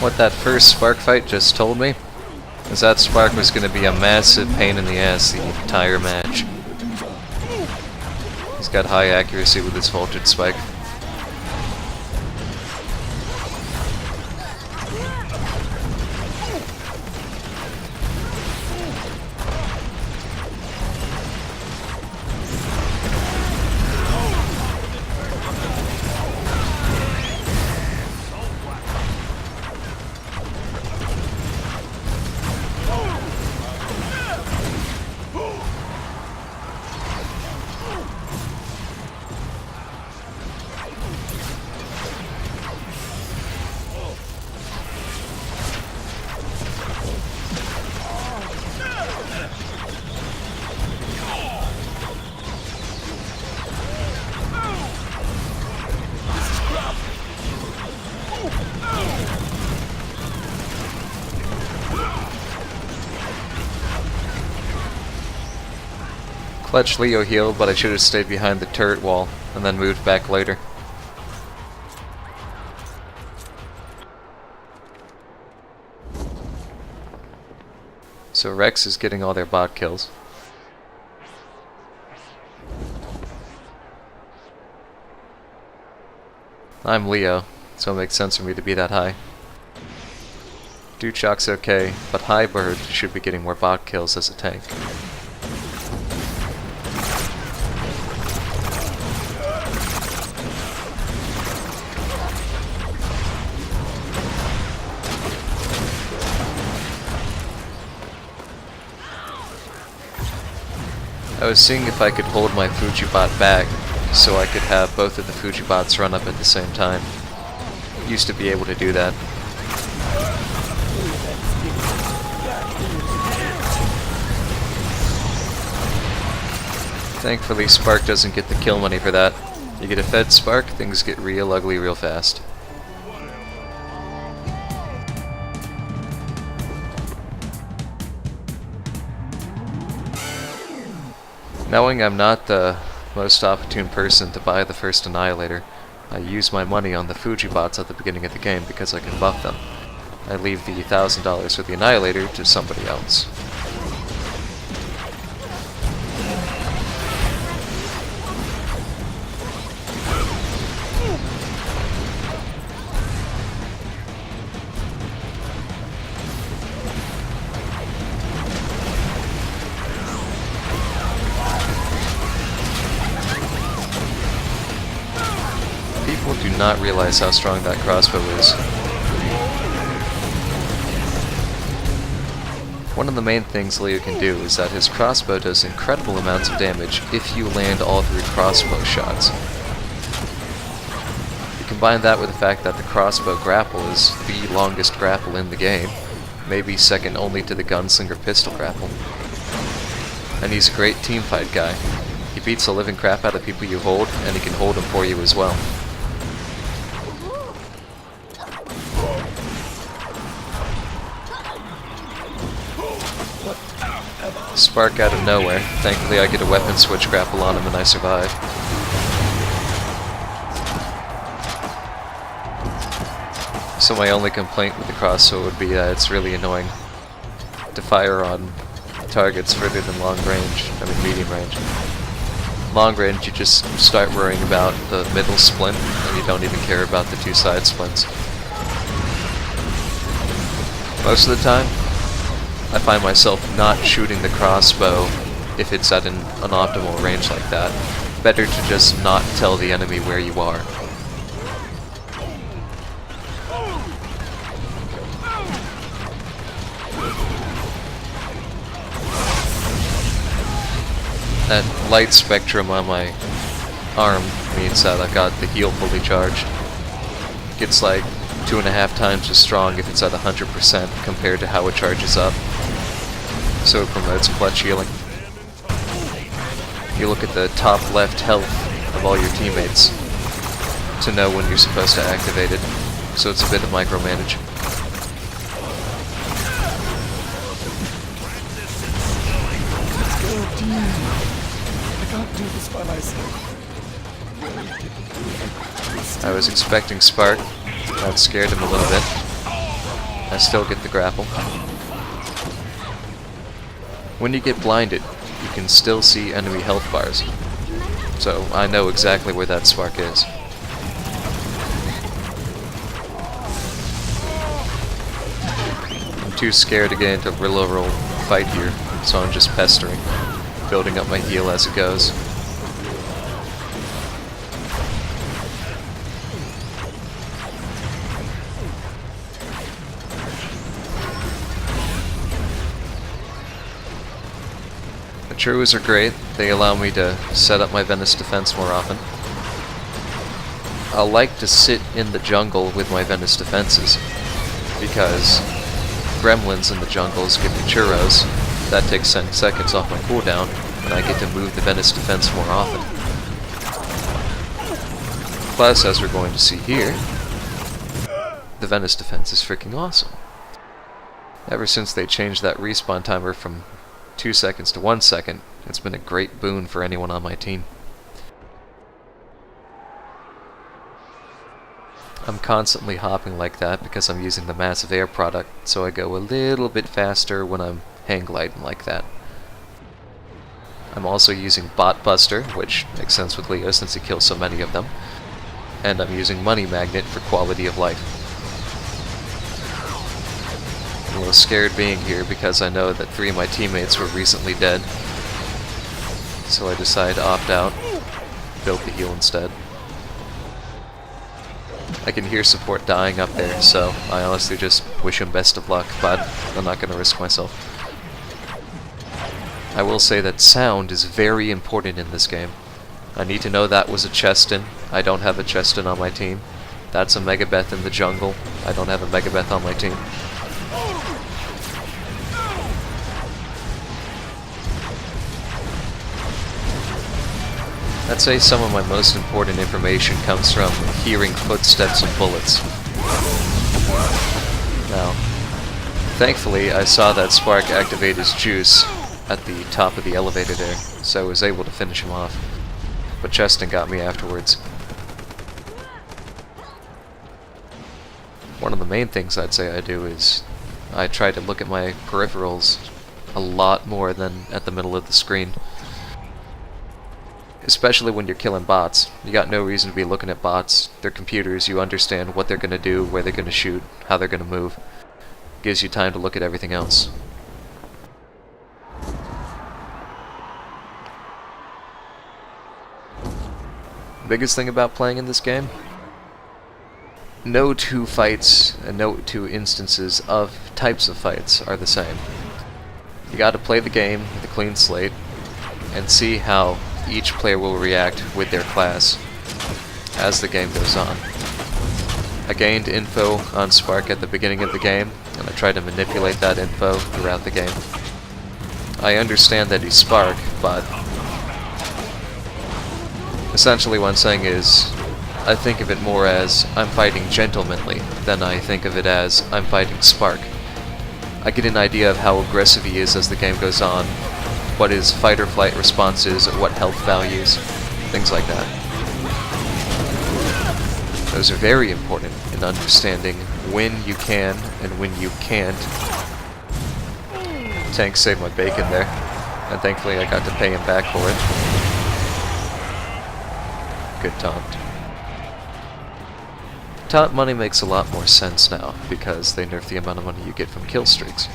What that first Spark fight just told me is that Spark was going to be a massive pain in the ass the entire match. He's got high accuracy with his Voltage Spike. Clutch Leo healed, but I should have stayed behind the turret wall and then moved back later. So Rex is getting all their bot kills. I'm Leo, so it makes sense for me to be that high. Duchok's okay, but Highbird should be getting more bot kills as a tank. I was seeing if I could hold my Fujibot back so I could have both of the Fujibots run up at the same time. Used to be able to do that. Thankfully Spark doesn't get the kill money for that. You get a fed Spark, things get real ugly real fast. Knowing I'm not the most opportune person to buy the first Annihilator, I use my money on the Fujibots at the beginning of the game because I can buff them. I leave the $1,000 for the Annihilator to somebody else. People do not realize how strong that crossbow is. One of the main things Leo can do is that his crossbow does incredible amounts of damage if you land all 3 crossbow shots. You combine that with the fact that the crossbow grapple is the longest grapple in the game, maybe second only to the gunslinger pistol grapple. And he's a great teamfight guy. He beats the living crap out of people you hold, and he can hold them for you as well. Spark out of nowhere. Thankfully I get a weapon switch grapple on him and I survive. So my only complaint with the crossbow would be that it's really annoying to fire on targets further than long range, medium range. Long range you just start worrying about the middle splint and you don't even care about the 2 side splints. Most of the time I find myself not shooting the crossbow if it's at an optimal range like that. Better to just not tell the enemy where you are. That light spectrum on my arm means that I got the heal fully charged. It's like 2.5 times as strong if it's at 100% compared to how it charges up. So it promotes clutch healing. You look at the top left health of all your teammates to know when you're supposed to activate it, so it's a bit of micromanage. I can't do this by myself. I was expecting Spark. That scared him a little bit. I still get the grapple. When you get blinded, you can still see enemy health bars. So I know exactly where that spark is. I'm too scared to get into a real fight here, so I'm just pestering, building up my heal as it goes. Trues are great. They allow me to set up my Venice defense more often. I like to sit in the jungle with my Venice defenses, because gremlins in the jungles give me churros. That takes 10 seconds off my cooldown, and I get to move the Venice defense more often. Plus, as we're going to see here, the Venice defense is freaking awesome. Ever since they changed that respawn timer from 2 seconds to 1 second, it's been a great boon for anyone on my team. I'm constantly hopping like that because I'm using the massive air product, so I go a little bit faster when I'm hang gliding like that. I'm also using Bot Buster, which makes sense with Leo since he kills so many of them, and I'm using Money Magnet for quality of life. I'm a little scared being here because I know that 3 of my teammates were recently dead. So I decide to opt out, build the heal instead. I can hear support dying up there, so I honestly just wish him best of luck, but I'm not going to risk myself. I will say that sound is very important in this game. I need to know that was a Cheston. I don't have a Cheston on my team. That's a Megabeth in the jungle. I don't have a Megabeth on my team. I'd say some of my most important information comes from hearing footsteps and bullets. Now, thankfully I saw that Spark activate his juice at the top of the elevator there, so I was able to finish him off. But Cheston got me afterwards. One of the main things I'd say I do is I try to look at my peripherals a lot more than at the middle of the screen. Especially when you're killing bots. You got no reason to be looking at bots. They're computers, you understand what they're going to do, where they're going to shoot, how they're going to move. Gives you time to look at everything else. Biggest thing about playing in this game? No two fights and no two instances of types of fights are the same. You gotta play the game with a clean slate and see how each player will react with their class as the game goes on. I gained info on Spark at the beginning of the game, and I tried to manipulate that info throughout the game. I understand that he's Spark, but essentially what I'm saying is I think of it more as I'm fighting gentlemanly than I think of it as I'm fighting Spark. I get an idea of how aggressive he is as the game goes on, what his fight or flight response is, what health values, things like that. Those are very important in understanding when you can and when you can't. Tank saved my bacon there, and thankfully I got to pay him back for it. Good taunt. Taunt money makes a lot more sense now, because they nerf the amount of money you get from kill streaks.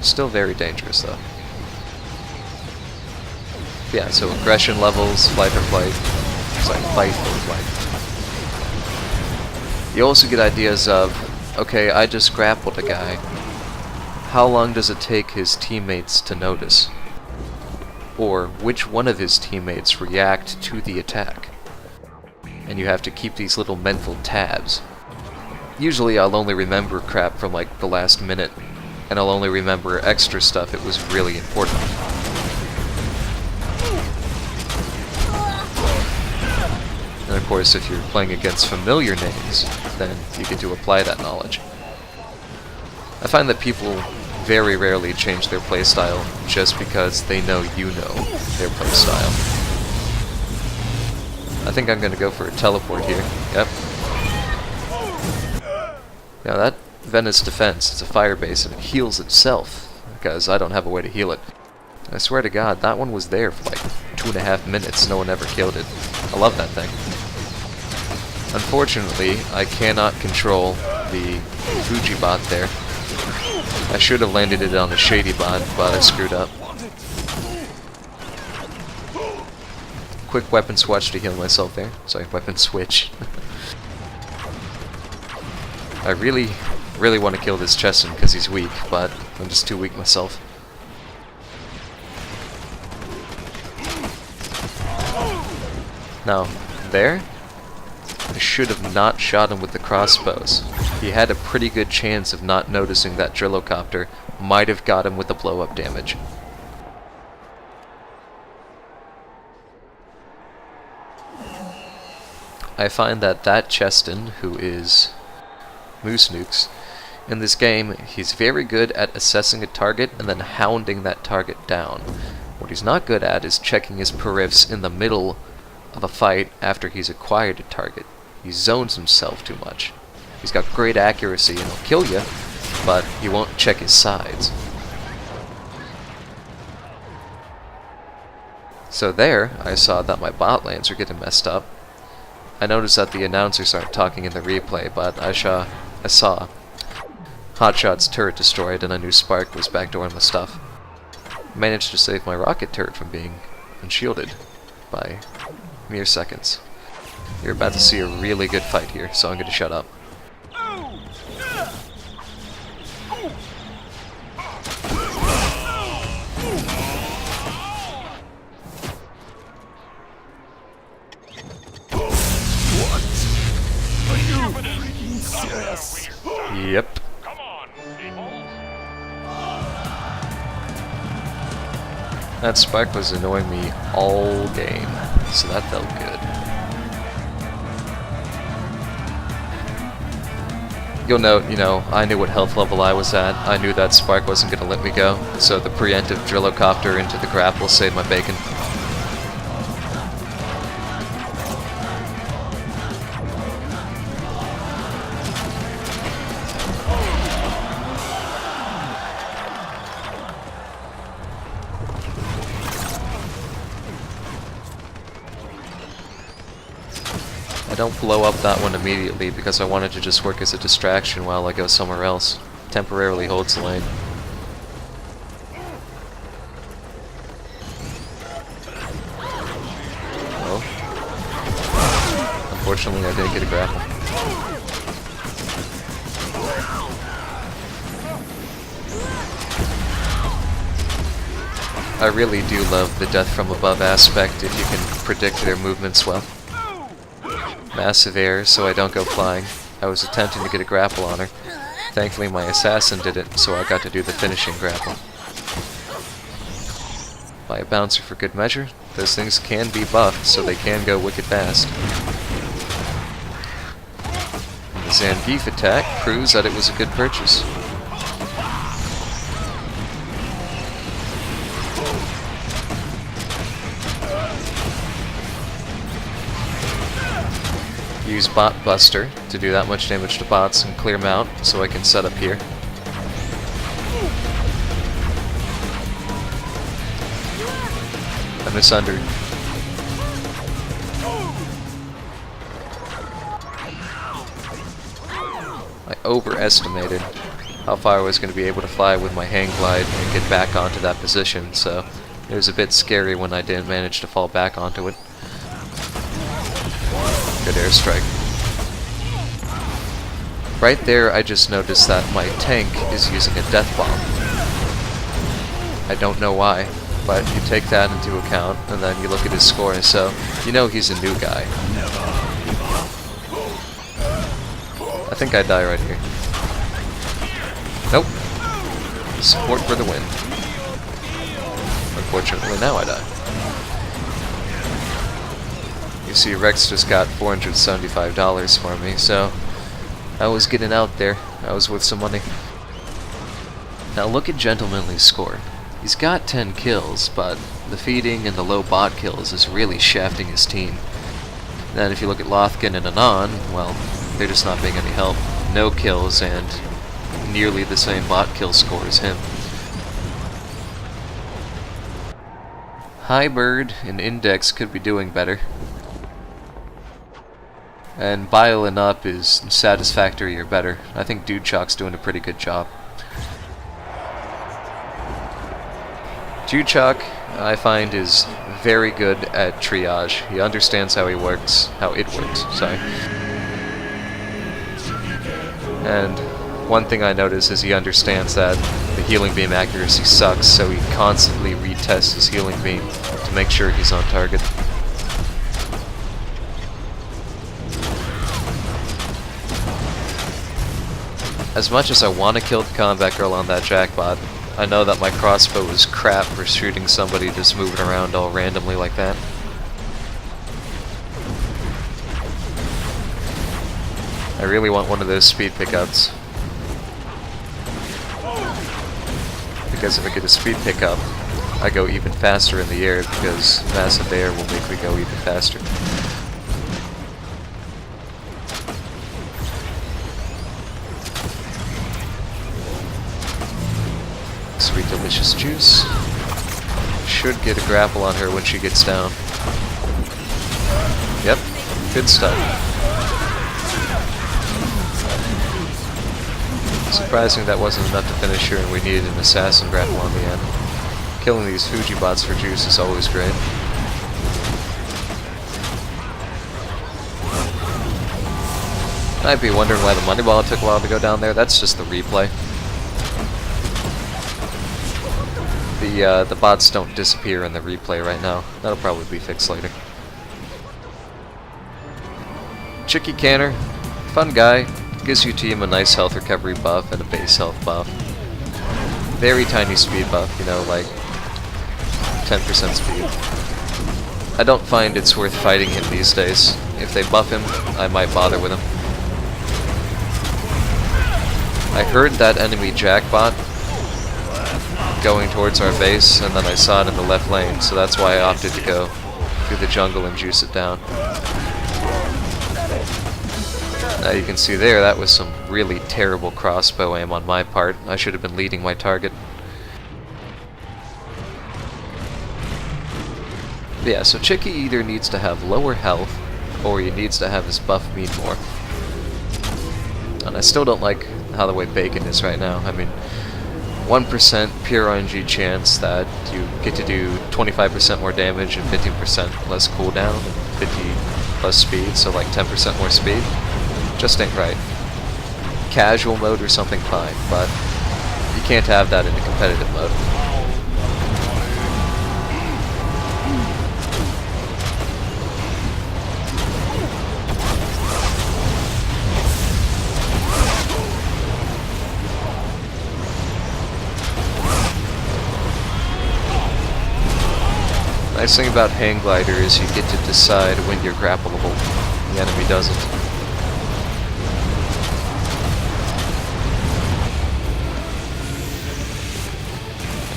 Still very dangerous though. Yeah, so aggression levels, flight or flight. It's like fight or flight. You also get ideas of, okay, I just grappled a guy. How long does it take his teammates to notice? Or which one of his teammates react to the attack? And you have to keep these little mental tabs. Usually I'll only remember crap from like the last minute, and I'll only remember extra stuff it was really important. And of course, if you're playing against familiar names, then you get to apply that knowledge. I find that people very rarely change their playstyle just because they know you know their playstyle. I think I'm going to go for a teleport here. Yep. Now Venice Defense is a fire base and it heals itself, because I don't have a way to heal it. I swear to God, that one was there for like 2.5 minutes, no one ever killed it. I love that thing. Unfortunately, I cannot control the Fuji bot there. I should have landed it on the Shady bot, but I screwed up. Quick weapon swatch to heal myself there. Sorry, weapon switch. I really want to kill this Chesson because he's weak, but I'm just too weak myself. Now, there, I should have not shot him with the crossbows. He had a pretty good chance of not noticing that Drillocopter might have got him with the blow-up damage. I find that Cheston, who is Moose Nukes, in this game, he's very good at assessing a target and then hounding that target down. What he's not good at is checking his periffs in the middle of a fight after he's acquired a target. He zones himself too much. He's got great accuracy and he'll kill you, but he won't check his sides. So there, I saw that my bot lanes were getting messed up. I noticed that the announcers aren't talking in the replay, but I saw Hotshot's turret destroyed and I knew Spark was backdooring my stuff. Managed to save my rocket turret from being unshielded by mere seconds. You're about to see a really good fight here, so I'm going to shut up. Serious? Yep. Come on, people. That Spark was annoying me all game, so that felt good. You'll note, I knew what health level I was at. I knew that Spark wasn't going to let me go, so the preemptive Drillocopter into the grapple saved my bacon. I don't blow up that one immediately because I wanted to just work as a distraction while I go somewhere else. Temporarily holds the lane. Oh. Unfortunately, I didn't get a grapple. I really do love the death from above aspect if you can predict their movements well. Massive air, so I don't go flying. I was attempting to get a grapple on her. Thankfully my assassin did it, so I got to do the finishing grapple. By a bouncer for good measure, those things can be buffed, so they can go wicked fast. And the Zangief attack proves that it was a good purchase. Use Bot Buster to do that much damage to bots and clear them out so I can set up here. I misundered. I overestimated how far I was going to be able to fly with my hang glide and get back onto that position, so it was a bit scary when I didn't manage to fall back onto it. Good airstrike. Right there, I just noticed that my tank is using a death bomb. I don't know why, but you take that into account, and then you look at his score, and so you know he's a new guy. I think I die right here. Nope. Support for the win. Unfortunately, now I die. You see, Rex just got $475 for me, so I was getting out there. I was worth some money. Now look at Gentlemanly's score. He's got 10 kills, but the feeding and the low bot kills is really shafting his team. Then if you look at Lothkin and Anon, well, they're just not being any help. No kills and nearly the same bot kill score as him. Highbird and Index could be doing better. And Bile and Up is satisfactory or better. I think Dude Chalk's doing a pretty good job. Dude Chalk, I find, is very good at triage. He understands how it works, sorry. And one thing I notice is he understands that the healing beam accuracy sucks, so he constantly retests his healing beam to make sure he's on target. As much as I want to kill the combat girl on that jackbot, I know that my crossbow is crap for shooting somebody just moving around all randomly like that. I really want one of those speed pickups. Because if I get a speed pickup, I go even faster in the air, because massive air will make me go even faster. Sweet delicious juice. Should get a grapple on her when she gets down. Yep, good stuff. Surprising that wasn't enough to finish her and we needed an assassin grapple on the end. Killing these Fuji bots for juice is always great. I'd be wondering why the money ball took a while to go down there. That's just the replay. The bots don't disappear in the replay right now. That'll probably be fixed later. Chicky Canner, fun guy. Gives your team a nice health recovery buff and a base health buff. Very tiny speed buff, you know, like 10% speed. I don't find it's worth fighting him these days. If they buff him, I might bother with him. I heard that enemy jackbot going towards our base, and then I saw it in the left lane, so that's why I opted to go through the jungle and juice it down. Now you can see there, that was some really terrible crossbow aim on my part. I should have been leading my target. But yeah, so Chicky either needs to have lower health, or he needs to have his buff mean more. And I still don't like how the way Bacon is right now. I mean, 1% pure RNG chance that you get to do 25% more damage and 15% less cooldown, and 50 plus speed, so like 10% more speed. Just ain't right. Casual mode or something, fine, but you can't have that in a competitive mode. Nice thing about Hang Glider is you get to decide when you're grappleable. The enemy doesn't.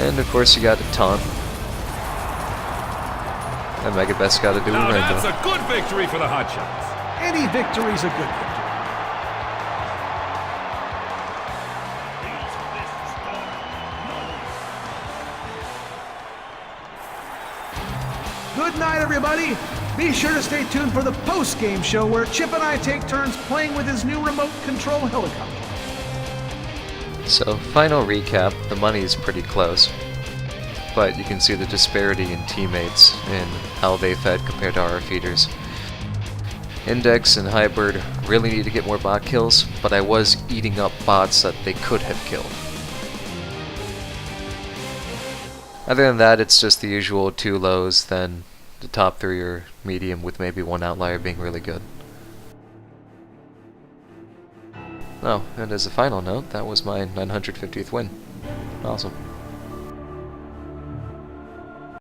And of course you got a taunt. And Megabeth's got to do Now it right that's now. a good victory for the Hotshots. Any victory's a good victory. Good night, everybody. Be sure to stay tuned for the post-game show where Chip and I take turns playing with his new remote control helicopter. So, final recap, the money is pretty close. But you can see the disparity in teammates and how they fed compared to our feeders. Index and Highbird really need to get more bot kills, but I was eating up bots that they could have killed. Other than that, it's just the usual 2 lows, then the top 3 are medium with maybe 1 outlier being really good. Oh, and as a final note, that was my 950th win. Awesome.